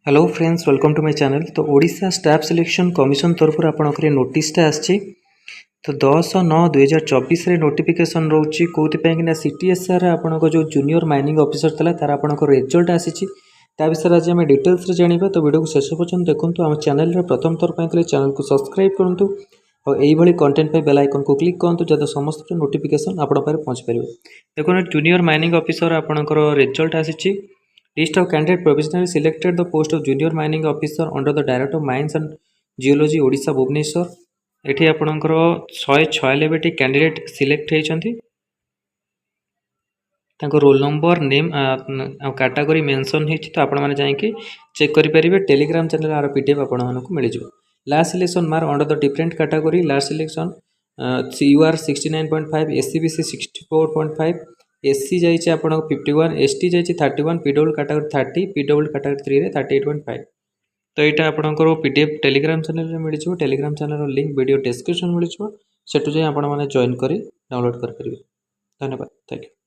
Hello friends, welcome to my channel. तो Odisha staff selection commission तरफ आपंकर नोटिसटा आसी। तो 10/9/2024 नोटिफिकेशन रोचे कौन सीटीएसआर आपण जो जूनियर माइनिंग ऑफिसर था तार आपण रिजल्ट आसी विषय आज आम डिटेल्स जाना। तो वीडियो को शेष पर्यटन देखूँ। आम चैनल प्रथम थर पर चैनल को सब्सक्राइब करूँ और यही कंटेंट बेल आइकन को क्लिक करूँ जब समस्त नोटिफिकेशन आपण पहुँच पारे। देखो जूनियर माइनिंग ऑफिसर आपंकर रिजल्ट आसी। List of candidate provisionally selected the post of junior mining officer under the Director of Mines and Geology Odisha Bhubaneswar। एठी आपणकर 196 कैंडिडेट सिलेक्ट होती। Roll number name category mention होती। तो आपण मैंने जाकि चेक करेंगे टेलीग्राम चैनल आर पीडीएफ आपण मिल जाए। Last selection mark under the different category last selection CUR 69.5 SCBC 64.5 SC जाइए आप 51 ST जाइए 31 PW कैटेगरी 30 PW कैटेगरी 3 रे 38.5। तो यहाँ आपंकर पीडीएफ टेलीग्राम चैनल में मिल जाए। Telegram channel link video description मिल जाए। सेठू जाए आप जॉइन कर डाउनलोड करेंगे। धन्यवाद, थैंक यू।